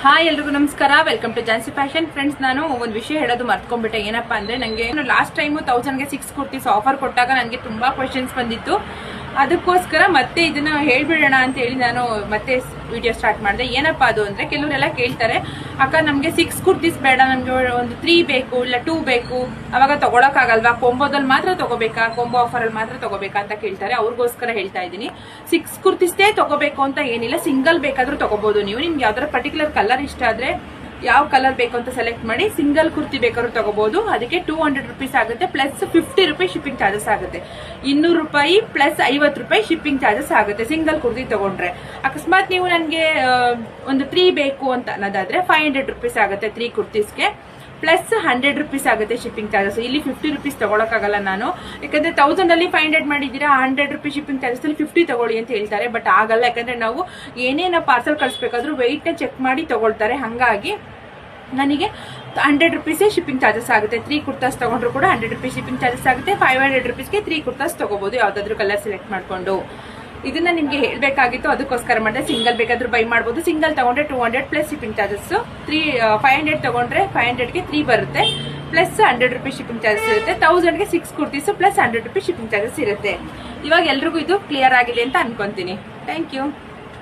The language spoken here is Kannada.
ಹಾಯ್ ಎಲ್ರಿಗೂ ನಮಸ್ಕಾರ. Welcome to Jhansi fashion. Friends, ನಾನು ಒಂದು ವಿಷಯ ಹೇಳೋದು ಮರ್ತ್ಕೊಂಡ್ಬಿಟ್ಟೆ. ಏನಪ್ಪಾ ಅಂದ್ರೆ, ನನಗೆ ಲಾಸ್ಟ್ ಟೈಮು 1000ಗೆ 6 ಕುರ್ತೀಸ್ ಆಫರ್ ಕೊಟ್ಟಾಗ ನನಗೆ ತುಂಬಾ ಕ್ವೆಶನ್ಸ್ ಬಂದಿತ್ತು. ಅದಕ್ಕೋಸ್ಕರ ಮತ್ತೆ ಇದನ್ನ ಹೇಳ್ಬಿಡೋಣ ಅಂತ ಹೇಳಿ ನಾನು ಮತ್ತೆ ವಿಡಿಯೋ ಸ್ಟಾರ್ಟ್ ಮಾಡಿದೆ. ಏನಪ್ಪಾ ಅದು ಅಂದ್ರೆ, ಕೆಲವರೆಲ್ಲ ಕೇಳ್ತಾರೆ, ಅಕ್ಕ ನಮ್ಗೆ 6 ಕುರ್ತೀಸ್ ಬೇಡ, ನಮ್ಗೆ ಒಂದು 3 ಬೇಕು, ಇಲ್ಲ 2 ಬೇಕು, ಅವಾಗ ತಗೊಳಕ್ಕಾಗಲ್ವಾ, ಕೊಂಬೋದಲ್ಲಿ ಮಾತ್ರ ತಗೋಬೇಕಾ, ಕೊಂಬೋ ಆಫರ್ ಅಲ್ಲಿ ಮಾತ್ರ ತಗೋಬೇಕಾ ಅಂತ ಕೇಳ್ತಾರೆ. ಅವ್ರಿಗೋಸ್ಕರ ಹೇಳ್ತಾ ಇದ್ದೀನಿ, 6 ಕುರ್ತೀಸ್ದೇ ತಗೋಬೇಕು ಅಂತ ಏನಿಲ್ಲ, ಸಿಂಗಲ್ ಬೇಕಾದ್ರೂ ತಗೋಬಹುದು. ನೀವು ನಿಮ್ಗೆ ಯಾವ್ದಾರ ಪರ್ಟಿಕ್ಯುಲರ್ ಕಲರ್ ಇಷ್ಟ ಆದ್ರೆ ಯಾವ ಕಲರ್ ಬೇಕು ಅಂತ ಸೆಲೆಕ್ಟ್ ಮಾಡಿ ಸಿಂಗಲ್ ಕುರ್ತಿ ಬೇಕಾದ್ರೂ ತಗೋಬಹುದು. ಅದಕ್ಕೆ 200 ರೂಪೀಸ್ ಆಗುತ್ತೆ, ಪ್ಲಸ್ 50 ರೂಪಾಯಿ ಶಿಪ್ಪಿಂಗ್ ಚಾರ್ಜಸ್ ಆಗುತ್ತೆ. 200 ರೂಪಾಯಿ ಪ್ಲಸ್ 50 ರೂಪಾಯಿ ಶಿಪ್ಪಿಂಗ್ ಚಾರ್ಜಸ್ ಆಗುತ್ತೆ ಸಿಂಗಲ್ ಕುರ್ತಿ ತಗೊಂಡ್ರೆ. ಅಕಸ್ಮಾತ್ ನೀವು ನನಗೆ ಒಂದು 3 ಬೇಕು ಅಂತ ಅನ್ನೋದಾದ್ರೆ 500 ರೂಪೀಸ್ ಆಗುತ್ತೆ 3 ಕುರ್ತೀಸ್ಗೆ, ಪ್ಲಸ್ 100 ರೂಪೀಸ್ ಆಗುತ್ತೆ ಶಿಪ್ಪಿಂಗ್ ಚಾರ್ಜಸ್. ಇಲ್ಲಿ 50 ರೂಪೀಸ್ ತಗೊಳಕ್ಕಾಗಲ್ಲ ನಾನು, ಯಾಕಂದ್ರೆ 1000 ಅಲ್ಲಿ 500 ಮಾಡಿದೀರಾ, 100 ರೂಪೀಸ್ ಶಿಪ್ಪಿಂಗ್ ಚಾರ್ಜಸ್ ಅಲ್ಲಿ 50 ತಗೊಳ್ಳಿ ಅಂತ ಹೇಳ್ತಾರೆ. ಬಟ್ ಆಗಲ್ಲ, ಯಾಕಂದ್ರೆ ನಾವು ಏನೇನ ಪಾರ್ಸಲ್ ಕಳಿಸ್ಬೇಕಾದ್ರೂ ವೆಯ್ಟ್ ನ ಚೆಕ್ ಮಾಡಿ ತಗೊಳ್ತಾರೆ. ಹಂಗಾಗಿ ನನಗೆ 100 ರೂಪೀಸೇ ಶಿಪ್ಪಿಂಗ್ ಚಾರ್ಜಸ್ ಆಗುತ್ತೆ. 3 ಕುರ್ತಾಸ್ ತಗೊಂಡ್ರು ಕೂಡ 100 ರೂಪೀಸ್ ಶಿಪ್ಪಿಂಗ್ ಚಾರ್ಜಸ್ ಆಗುತ್ತೆ. 500 ರೂಪೀಸ್ಗೆ 3 ಕುರ್ತಾಸ್ ತಗೋಬಹುದು, ಯಾವ್ದಾದ್ರು ಕಲರ್ ಸೆಲೆಕ್ಟ್ ಮಾಡ್ಕೊಂಡು. ಇದನ್ನ ನಿಮ್ಗೆ ಹೇಳ್ಬೇಕಾಗಿತ್ತು, ಅದಕ್ಕೋಸ್ಕರ ಮಾಡಿದೆ. ಸಿಂಗಲ್ ಬೇಕಾದ್ರೂ ಬೈ ಮಾಡಬಹುದು. ಸಿಂಗಲ್ ತಗೊಂಡ್ರೆ 200 ಪ್ಲಸ್ ಶಿಪ್ಪಿಂಗ್ ಚಾರ್ಜಸ್, 500 ತಗೊಂಡ್ರೆ 500ಗೆ 3 ಬರುತ್ತೆ, ಪ್ಲಸ್ 100 ರೂಪೀಸ್ ಶಿಪ್ಪಿಂಗ್ ಚಾರ್ಜಸ್ ಇರುತ್ತೆ. 1000ಗೆ 6 kurtis plus 100 rupees shipping charges ಇರುತ್ತೆ. ಇವಾಗ ಎಲ್ರಿಗೂ ಇದು ಕ್ಲಿಯರ್ ಆಗಿದೆ ಅಂತ ಅನ್ಕೊಂತೀನಿ. Thank you.